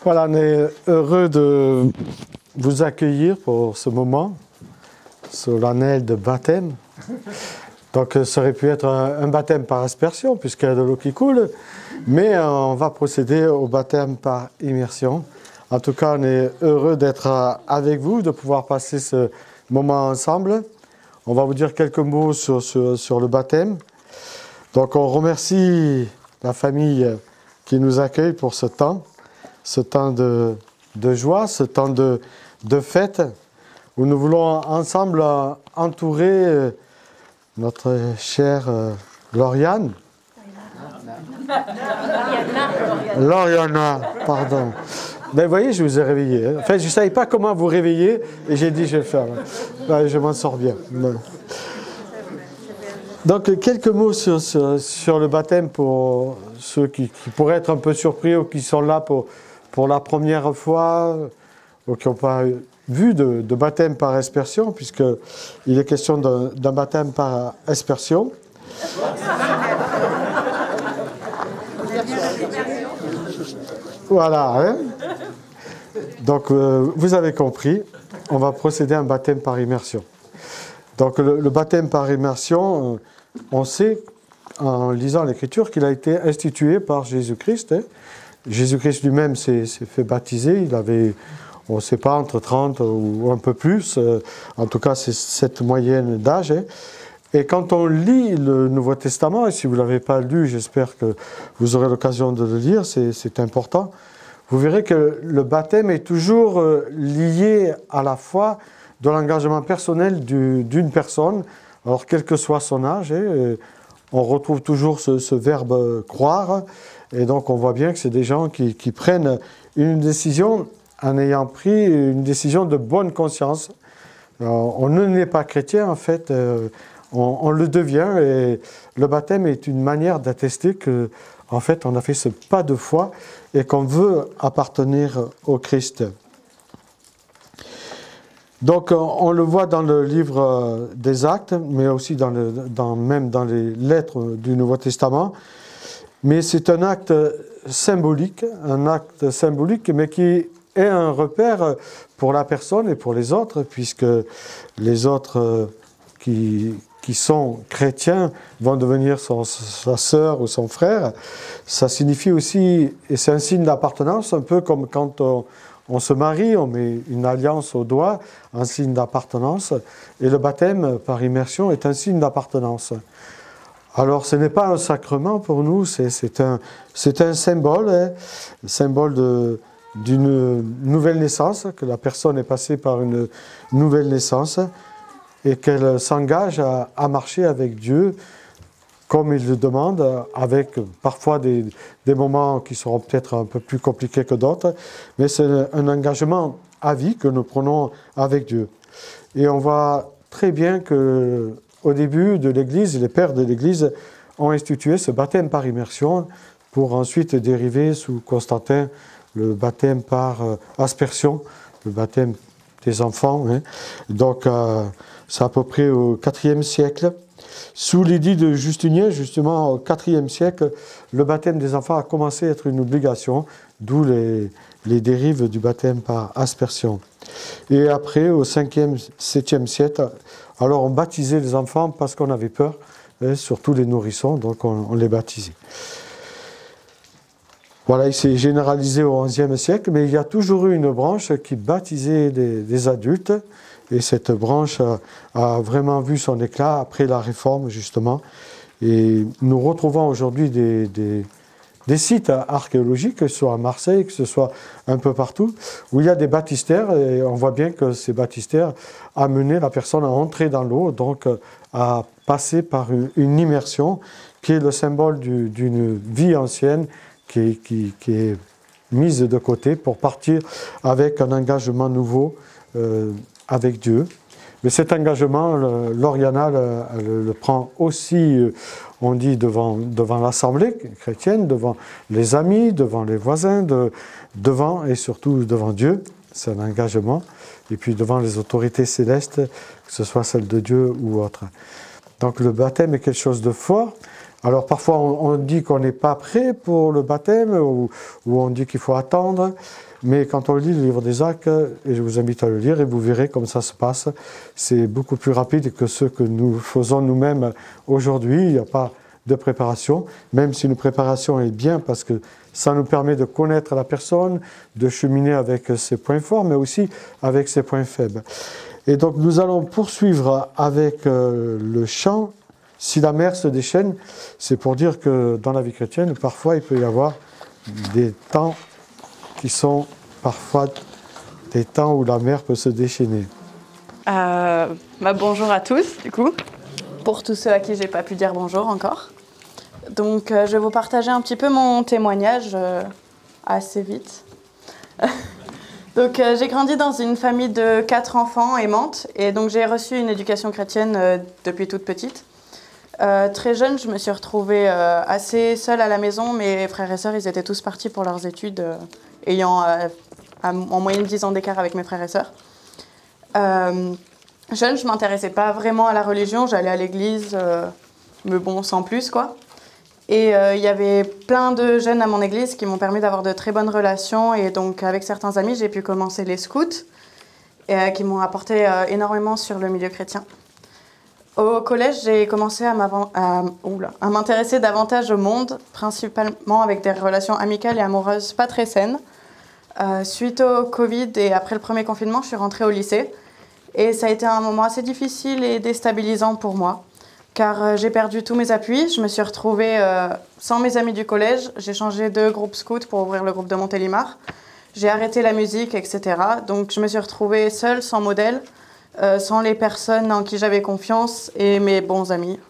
Voilà, on est heureux de vous accueillir pour ce moment solennel de baptême. Donc ça aurait pu être un baptême par aspersion puisqu'il y a de l'eau qui coule, mais on va procéder au baptême par immersion. En tout cas, on est heureux d'être avec vous, de pouvoir passer ce moment ensemble. On va vous dire quelques mots sur le baptême. Donc on remercie la famille qui nous accueille pour ce temps de joie, ce temps de fête, où nous voulons ensemble entourer notre chère Lauriane. Lauriana, pardon. Ben, vous voyez, je vous ai réveillé. En fait, je ne savais pas comment vous réveiller et j'ai dit je vais le faire. Ben, je m'en sors bien. Donc, quelques mots sur le baptême pour ceux qui pourraient être un peu surpris ou qui sont là pour la première fois ou qui n'ont pas vu de baptême par aspersion, puisqu'il est question d'un baptême par aspersion. Voilà. Hein? Donc, vous avez compris, on va procéder à un baptême par immersion. Donc, le baptême par immersion, on sait, en lisant l'Écriture, qu'il a été institué par Jésus-Christ. Hein? Jésus-Christ lui-même s'est fait baptiser. Il avait, on ne sait pas, entre 30 ou un peu plus. En tout cas, c'est cette moyenne d'âge. Hein? Et quand on lit le Nouveau Testament, et si vous ne l'avez pas lu, j'espère que vous aurez l'occasion de le lire, c'est important, vous verrez que le baptême est toujours lié à la foi de l'engagement personnel d'une personne, alors quel que soit son âge. Hein, on retrouve toujours ce verbe « croire », et donc on voit bien que c'est des gens qui prennent une décision en ayant pris une décision de bonne conscience. Alors, on ne n'est pas chrétien, en fait, on le devient, et le baptême est une manière d'attester que, en fait, on a fait ce pas de foi et qu'on veut appartenir au Christ. Donc, on le voit dans le livre des Actes, mais aussi même dans les lettres du Nouveau Testament. Mais c'est un acte symbolique, mais qui est un repère pour la personne et pour les autres, puisque les autres qui sont chrétiens vont devenir sa sœur ou son frère. Ça signifie aussi, et c'est un signe d'appartenance, un peu comme quand on se marie, on met une alliance au doigt, un signe d'appartenance, et le baptême par immersion est un signe d'appartenance. Alors, ce n'est pas un sacrement pour nous, c'est un symbole, hein, symbole d'une nouvelle naissance, que la personne est passée par une nouvelle naissance, et qu'elle s'engage à marcher avec Dieu comme il le demande, avec parfois des moments qui seront peut-être un peu plus compliqués que d'autres, mais c'est un engagement à vie que nous prenons avec Dieu. Et on voit très bien qu'au début de l'Église, les pères de l'Église ont institué ce baptême par immersion pour ensuite dériver sous Constantin le baptême par aspersion, le baptême des enfants. Hein. Donc, c'est à peu près au IVe siècle. Sous l'édit de Justinien, justement, au IVe siècle, le baptême des enfants a commencé à être une obligation, d'où les dérives du baptême par aspersion. Et après, au 5e, 7e siècle, alors on baptisait les enfants parce qu'on avait peur, hein, surtout les nourrissons, donc on les baptisait. Voilà, il s'est généralisé au XIe siècle, mais il y a toujours eu une branche qui baptisait des adultes, et cette branche a vraiment vu son éclat après la Réforme, justement. Et nous retrouvons aujourd'hui des sites archéologiques, que ce soit à Marseille, que ce soit un peu partout, où il y a des baptistères, et on voit bien que ces baptistères amenaient la personne à entrer dans l'eau, donc à passer par une immersion, qui est le symbole d'une vie ancienne, qui est mise de côté pour partir avec un engagement nouveau avec Dieu. Mais cet engagement, Lauriana le prend aussi, on dit, devant l'Assemblée chrétienne, devant les amis, devant les voisins, devant et surtout devant Dieu. C'est un engagement. Et puis devant les autorités célestes, que ce soit celles de Dieu ou autres. Donc le baptême est quelque chose de fort. Alors parfois on dit qu'on n'est pas prêt pour le baptême, ou on dit qu'il faut attendre. Mais quand on lit le livre des Actes, et je vous invite à le lire, et vous verrez comme ça se passe, c'est beaucoup plus rapide que ce que nous faisons nous-mêmes aujourd'hui. Il n'y a pas de préparation, même si une préparation est bien parce que ça nous permet de connaître la personne, de cheminer avec ses points forts, mais aussi avec ses points faibles. Et donc nous allons poursuivre avec le chant « Si la mer se déchaîne ». C'est pour dire que dans la vie chrétienne, parfois il peut y avoir des temps qui sont parfois des temps où la mer peut se déchaîner. Bonjour à tous, du coup, pour tous ceux à qui j'ai pas pu dire bonjour encore. Donc, je vais vous partager un petit peu mon témoignage assez vite. Donc, j'ai grandi dans une famille de 4 enfants aimantes, et donc j'ai reçu une éducation chrétienne depuis toute petite. Très jeune, je me suis retrouvée assez seule à la maison. Mes frères et sœurs, ils étaient tous partis pour leurs études, ayant en moyenne 10 ans d'écart avec mes frères et sœurs. Jeune, je ne m'intéressais pas vraiment à la religion, j'allais à l'église, mais bon, sans plus, quoi. Et il y avait plein de jeunes à mon église qui m'ont permis d'avoir de très bonnes relations. Et donc, avec certains amis, j'ai pu commencer les scouts, qui m'ont apporté énormément sur le milieu chrétien. Au collège, j'ai commencé à m'intéresser davantage au monde, principalement avec des relations amicales et amoureuses pas très saines. Suite au Covid et après le premier confinement, je suis rentrée au lycée. Et ça a été un moment assez difficile et déstabilisant pour moi, car j'ai perdu tous mes appuis. Je me suis retrouvée sans mes amis du collège. J'ai changé de groupe scout pour ouvrir le groupe de Montélimar. J'ai arrêté la musique, etc. Donc je me suis retrouvée seule, sans modèle, sans les personnes en qui j'avais confiance et mes bons amis.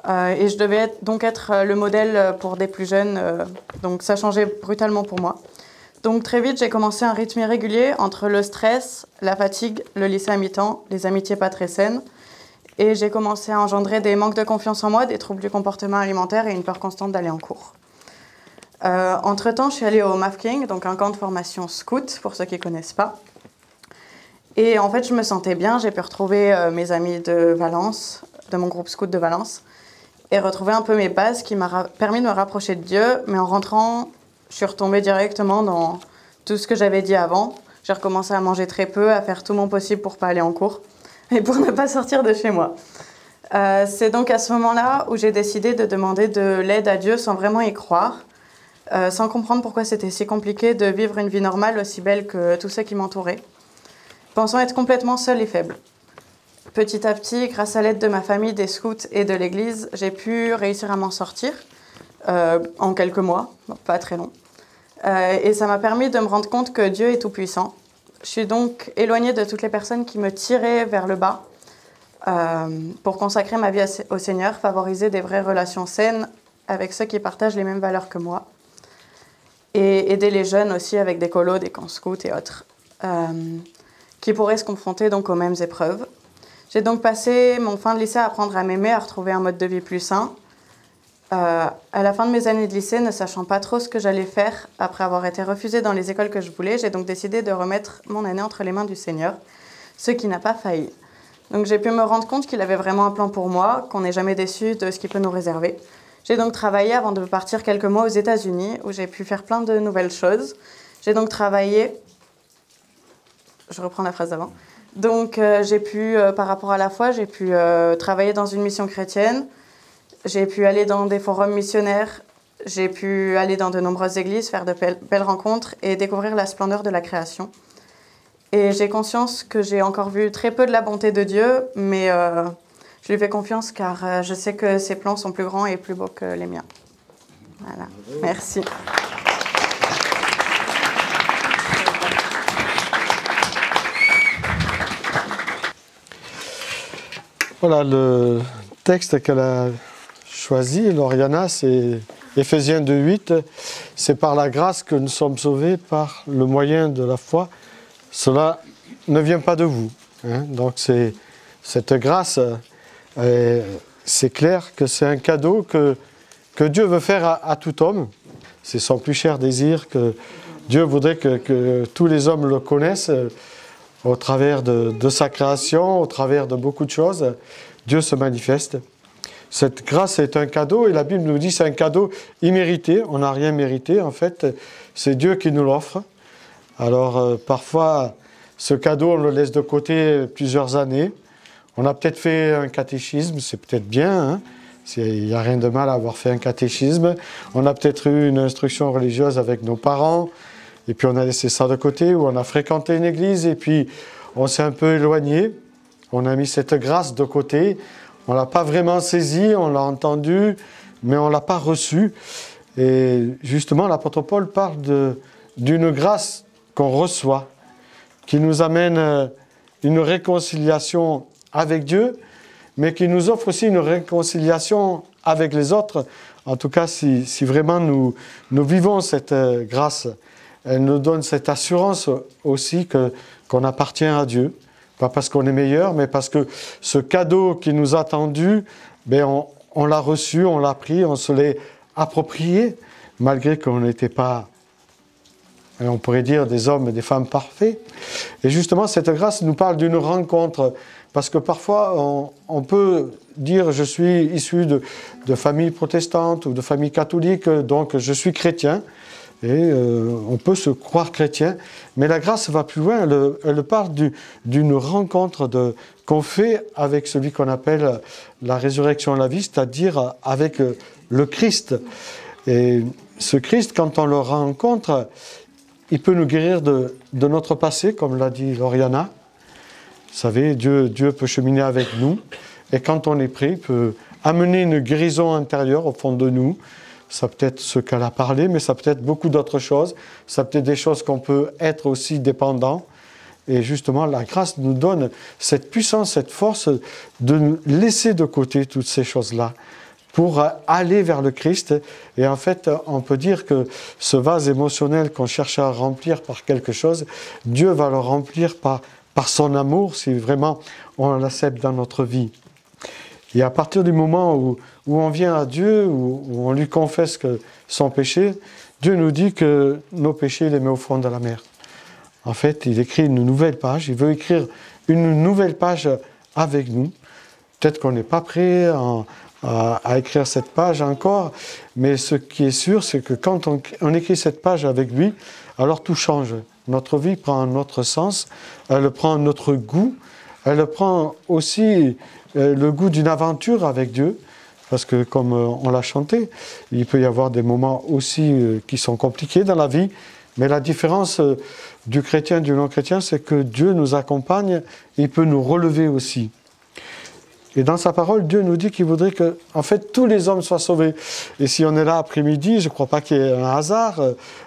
Et je devais donc être le modèle pour des plus jeunes. Donc ça changeait brutalement pour moi. Donc très vite, j'ai commencé un rythme irrégulier entre le stress, la fatigue, le lycée à mi-temps, les amitiés pas très saines. Et j'ai commencé à engendrer des manques de confiance en moi, des troubles du comportement alimentaire et une peur constante d'aller en cours. Entre-temps, je suis allée au MAFKING, donc un camp de formation scout, pour ceux qui ne connaissent pas. Et en fait, je me sentais bien. J'ai pu retrouver mes amis de Valence, de mon groupe scout de Valence, et retrouver un peu mes bases qui m'a permis de me rapprocher de Dieu. Mais en rentrant, je suis retombée directement dans tout ce que j'avais dit avant. J'ai recommencé à manger très peu, à faire tout mon possible pour ne pas aller en cours et pour ne pas sortir de chez moi. C'est donc à ce moment-là où j'ai décidé de demander de l'aide à Dieu sans vraiment y croire, sans comprendre pourquoi c'était si compliqué de vivre une vie normale aussi belle que tous ceux qui m'entouraient, pensant être complètement seule et faible. Petit à petit, grâce à l'aide de ma famille, des scouts et de l'église, j'ai pu réussir à m'en sortir en quelques mois, pas très long. Et ça m'a permis de me rendre compte que Dieu est tout-puissant. Je suis donc éloignée de toutes les personnes qui me tiraient vers le bas pour consacrer ma vie au Seigneur, favoriser des vraies relations saines avec ceux qui partagent les mêmes valeurs que moi et aider les jeunes aussi avec des colos, des camps scouts et autres qui pourraient se confronter donc aux mêmes épreuves. J'ai donc passé mon fin de lycée à apprendre à m'aimer, à retrouver un mode de vie plus sain. À la fin de mes années de lycée, ne sachant pas trop ce que j'allais faire après avoir été refusée dans les écoles que je voulais, j'ai donc décidé de remettre mon année entre les mains du Seigneur, ce qui n'a pas failli. Donc j'ai pu me rendre compte qu'il avait vraiment un plan pour moi, qu'on n'est jamais déçu de ce qu'il peut nous réserver. J'ai donc travaillé avant de partir quelques mois aux États-Unis, où j'ai pu faire plein de nouvelles choses. J'ai donc travaillé... Je reprends la phrase d'avant. Donc j'ai pu, par rapport à la foi, j'ai pu travailler dans une mission chrétienne. J'ai pu aller dans des forums missionnaires, j'ai pu aller dans de nombreuses églises, faire de belles rencontres et découvrir la splendeur de la création. Et j'ai conscience que j'ai encore vu très peu de la bonté de Dieu, mais je lui fais confiance car je sais que ses plans sont plus grands et plus beaux que les miens. Voilà, merci. Voilà, le texte qu'elle a choisi, Lauriana, c'est Éphésiens 2:8. C'est par la grâce que nous sommes sauvés par le moyen de la foi. Cela ne vient pas de vous. Donc c'est cette grâce, c'est clair que c'est un cadeau que Dieu veut faire à tout homme. C'est son plus cher désir que Dieu voudrait que tous les hommes le connaissent au travers de sa création, au travers de beaucoup de choses. Dieu se manifeste. Cette grâce est un cadeau et la Bible nous dit que c'est un cadeau immérité. On n'a rien mérité en fait. C'est Dieu qui nous l'offre Alors parfois, ce cadeau, on le laisse de côté plusieurs années. On a peut-être fait un catéchisme, c'est peut-être bien, hein. Il n'y a rien de mal à avoir fait un catéchisme. On a peut-être eu une instruction religieuse avec nos parents, et puis on a laissé ça de côté, ou on a fréquenté une église, et puis on s'est un peu éloigné. On a mis cette grâce de côté. On ne l'a pas vraiment saisie, on l'a entendue, mais on ne l'a pas reçue. Et justement, l'apôtre Paul parle d'une grâce qu'on reçoit, qui nous amène une réconciliation avec Dieu, mais qui nous offre aussi une réconciliation avec les autres. En tout cas, si vraiment nous vivons cette grâce, elle nous donne cette assurance aussi qu'on appartient à Dieu. Pas parce qu'on est meilleur, mais parce que ce cadeau qui nous a tendu, on l'a reçu, on l'a pris, on se l'est approprié, malgré qu'on n'était pas, on pourrait dire, des hommes et des femmes parfaits. Et justement, cette grâce nous parle d'une rencontre. Parce que parfois, on peut dire « je suis issu de famille protestante ou de famille catholique, donc je suis chrétien ». Et on peut se croire chrétien. Mais la grâce va plus loin, elle parle d'une rencontre qu'on fait avec celui qu'on appelle la résurrection à la vie, c'est-à-dire avec le Christ. Et ce Christ, quand on le rencontre, il peut nous guérir de notre passé, comme l'a dit Lauriana. Vous savez, Dieu peut cheminer avec nous, et quand on est prêt, il peut amener une guérison intérieure au fond de nous. Ça peut être ce qu'elle a parlé, mais ça peut être beaucoup d'autres choses. Ça peut être des choses qu'on peut être aussi dépendant. Et justement, la grâce nous donne cette puissance, cette force de laisser de côté toutes ces choses-là pour aller vers le Christ. Et en fait, on peut dire que ce vase émotionnel qu'on cherche à remplir par quelque chose, Dieu va le remplir par son amour, si vraiment on l'accepte dans notre vie. Et à partir du moment où on vient à Dieu, où on lui confesse son péché, Dieu nous dit que nos péchés, il les met au fond de la mer. En fait, il écrit une nouvelle page, il veut écrire une nouvelle page avec nous. Peut-être qu'on n'est pas prêt à écrire cette page encore, mais ce qui est sûr, c'est que quand on écrit cette page avec lui, alors tout change. Notre vie prend un autre sens, elle prend un autre goût, elle prend aussi le goût d'une aventure avec Dieu, parce que comme on l'a chanté, il peut y avoir des moments aussi qui sont compliqués dans la vie, mais la différence du chrétien et du non-chrétien, c'est que Dieu nous accompagne, et il peut nous relever aussi. Et dans sa parole, Dieu nous dit qu'il voudrait que, en fait, tous les hommes soient sauvés. Et si on est là après-midi, je ne crois pas qu'il y ait un hasard.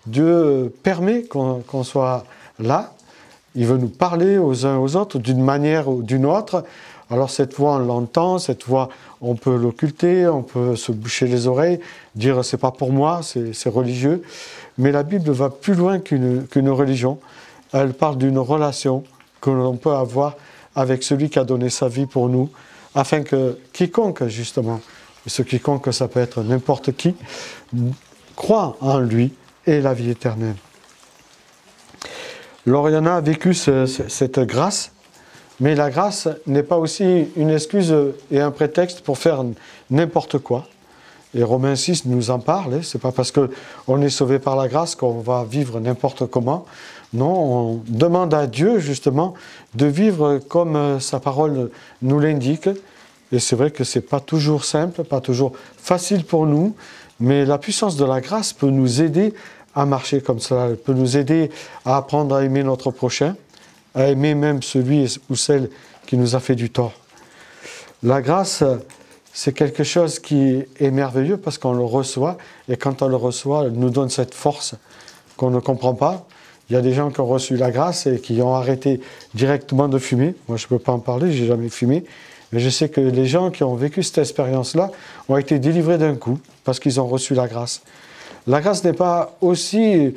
Dieu permet qu'on soit là. Il veut nous parler aux uns aux autres d'une manière ou d'une autre. Alors cette voix, on l'entend, cette voix, on peut l'occulter, on peut se boucher les oreilles, dire c'est pas pour moi, c'est religieux. Mais la Bible va plus loin qu'une religion. Elle parle d'une relation que l'on peut avoir avec celui qui a donné sa vie pour nous, afin que quiconque, justement, et ce quiconque, ça peut être n'importe qui, croit en lui et la vie éternelle. Lauriana a vécu cette grâce, mais la grâce n'est pas aussi une excuse et un prétexte pour faire n'importe quoi. Et Romains 6 nous en parle, c'est pas parce qu'on est sauvé par la grâce qu'on va vivre n'importe comment. Non, on demande à Dieu justement de vivre comme sa parole nous l'indique. Et c'est vrai que c'est pas toujours simple, pas toujours facile pour nous, mais la puissance de la grâce peut nous aider à marcher comme cela. Elle peut nous aider à apprendre à aimer notre prochain, à aimer même celui ou celle qui nous a fait du tort. La grâce, c'est quelque chose qui est merveilleux parce qu'on le reçoit, et quand on le reçoit, elle nous donne cette force qu'on ne comprend pas. Il y a des gens qui ont reçu la grâce et qui ont arrêté directement de fumer. Moi, je ne peux pas en parler, je n'ai jamais fumé. Mais je sais que les gens qui ont vécu cette expérience-là ont été délivrés d'un coup parce qu'ils ont reçu la grâce. La grâce n'est pas aussi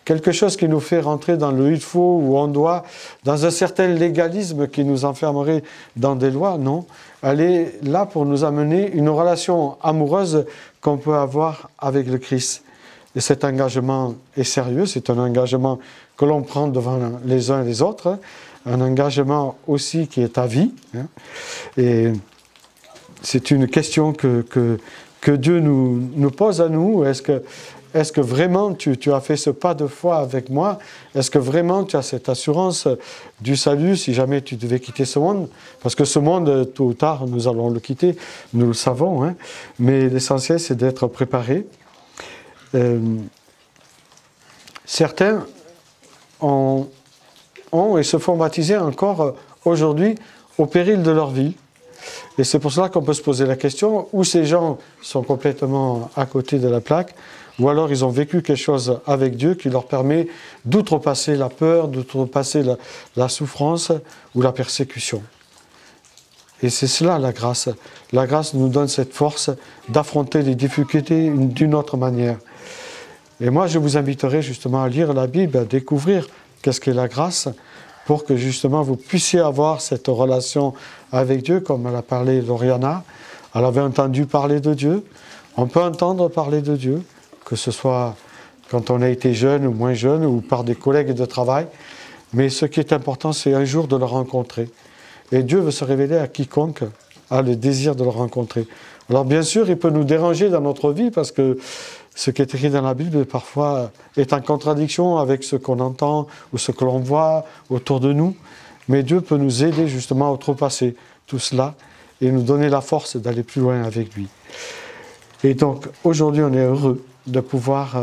quelque chose qui nous fait rentrer dans le « il faut » ou « on doit », dans un certain légalisme qui nous enfermerait dans des lois. Non, elle est là pour nous amener une relation amoureuse qu'on peut avoir avec le Christ. Et cet engagement est sérieux, c'est un engagement que l'on prend devant les uns et les autres, un engagement aussi qui est à vie. Et c'est une question que Dieu nous pose à nous. Est-ce est-ce que vraiment tu as fait ce pas de foi avec moi? Est-ce que vraiment tu as cette assurance du salut si jamais tu devais quitter ce monde? Parce que ce monde, tôt ou tard, nous allons le quitter, nous le savons, hein? Mais l'essentiel, c'est d'être préparé. Certains ont et se font baptiser encore aujourd'hui au péril de leur vie. Et c'est pour cela qu'on peut se poser la question, où ces gens sont complètement à côté de la plaque, ou alors ils ont vécu quelque chose avec Dieu qui leur permet d'outrepasser la peur, d'outrepasser la souffrance ou la persécution. Et c'est cela la grâce. La grâce nous donne cette force d'affronter les difficultés d'une autre manière. Et moi, je vous inviterai justement à lire la Bible, à découvrir qu'est-ce qu'est la grâce, pour que justement vous puissiez avoir cette relation avec Dieu, comme elle a parlé Lauriana. Elle avait entendu parler de Dieu. On peut entendre parler de Dieu, que ce soit quand on a été jeune ou moins jeune, ou par des collègues de travail. Mais ce qui est important, c'est un jour de le rencontrer. Et Dieu veut se révéler à quiconque a le désir de le rencontrer. Alors bien sûr, il peut nous déranger dans notre vie, parce que ce qui est écrit dans la Bible, parfois, est en contradiction avec ce qu'on entend ou ce que l'on voit autour de nous. Mais Dieu peut nous aider justement à outrepasser tout cela et nous donner la force d'aller plus loin avec lui. Et donc, aujourd'hui, on est heureux de pouvoir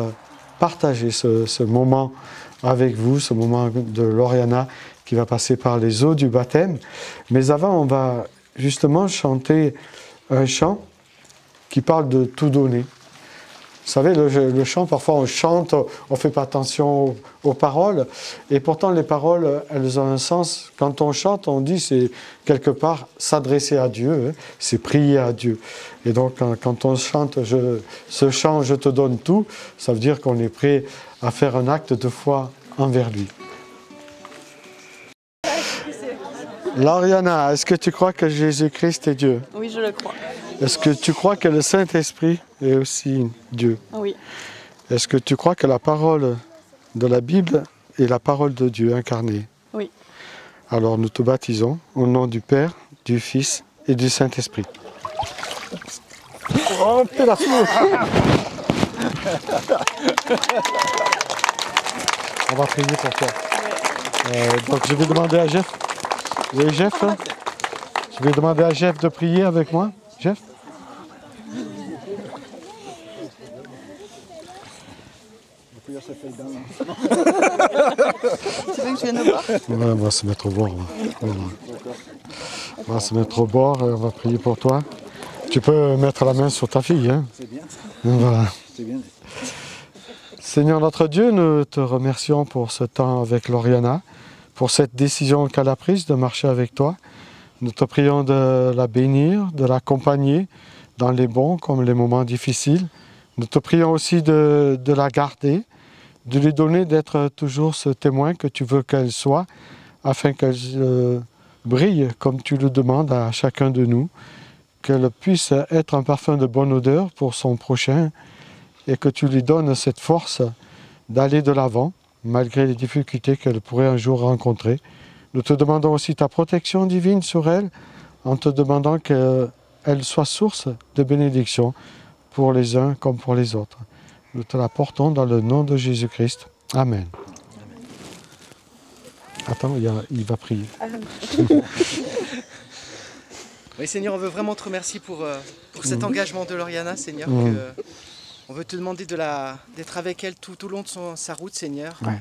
partager ce moment avec vous, ce moment de Lauriana qui va passer par les eaux du baptême. Mais avant, on va justement chanter un chant qui parle de tout donner. Vous savez, le chant, parfois on chante, on ne fait pas attention aux paroles, et pourtant les paroles, elles ont un sens. Quand on chante, on dit c'est quelque part s'adresser à Dieu, hein, c'est prier à Dieu. Et donc quand on chante ce chant, je te donne tout, ça veut dire qu'on est prêt à faire un acte de foi envers lui. Lauriana, est-ce que tu crois que Jésus-Christ est Dieu? Oui, je le crois. Est-ce que tu crois que le Saint-Esprit est aussi Dieu? Oui. Est-ce que tu crois que la parole de la Bible est la parole de Dieu incarnée? Oui. Alors nous te baptisons au nom du Père, du Fils et du Saint-Esprit. Oh, la On va prier pour toi. Donc je vais demander à Jeff. Vous voyez Jeff là? Je vais demander à Jeff de prier avec moi. Jeff? Tu veux que je vienne au bord? Ouais, on va se mettre au bord. On va se mettre au bord et on va prier pour toi. Tu peux mettre la main sur ta fille. Hein? C'est bien. Voilà. C'est bien. Seigneur notre Dieu, nous te remercions pour ce temps avec Lauriana, pour cette décision qu'elle a prise de marcher avec toi. Nous te prions de la bénir, de l'accompagner dans les bons comme les moments difficiles. Nous te prions aussi de la garder, de lui donner d'être toujours ce témoin que tu veux qu'elle soit, afin qu'elle brille comme tu le demandes à chacun de nous, qu'elle puisse être un parfum de bonne odeur pour son prochain et que tu lui donnes cette force d'aller de l'avant, malgré les difficultés qu'elle pourrait un jour rencontrer. Nous te demandons aussi ta protection divine sur elle, en te demandant qu'elle soit source de bénédiction pour les uns comme pour les autres. Nous te la portons dans le nom de Jésus-Christ. Amen. Attends, il va prier. Oui, Seigneur, on veut vraiment te remercier pour cet engagement de Lauriana, Seigneur. On veut te demander d'être avec elle tout au long de sa route, Seigneur. Ouais.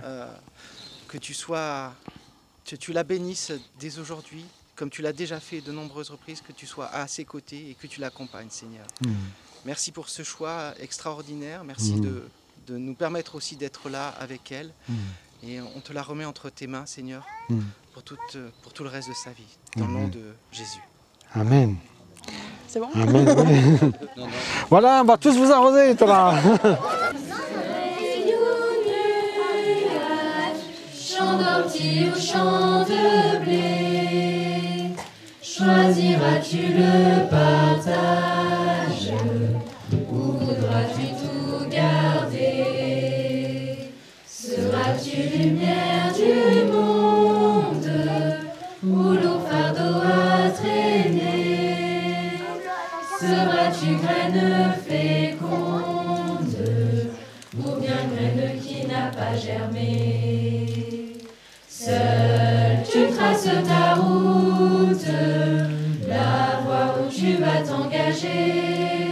Que tu la bénisses dès aujourd'hui, comme tu l'as déjà fait de nombreuses reprises, que tu sois à ses côtés et que tu l'accompagnes, Seigneur. Merci pour ce choix extraordinaire. Merci de nous permettre aussi d'être là avec elle. Et on te la remet entre tes mains, Seigneur, pour tout le reste de sa vie. Dans le nom de Jésus. Amen. C'est bon? Amen. Oui. Voilà, on va tous vous arroser, toi. Champ d'ortie ou champ de blé, choisiras-tu le partage ou voudras-tu tout garder? Seras-tu lumière du monde ou lourd fardeau à traîner? Seras-tu graine féconde ou germer. Seul tu traces ta route, la voie où tu vas t'engager.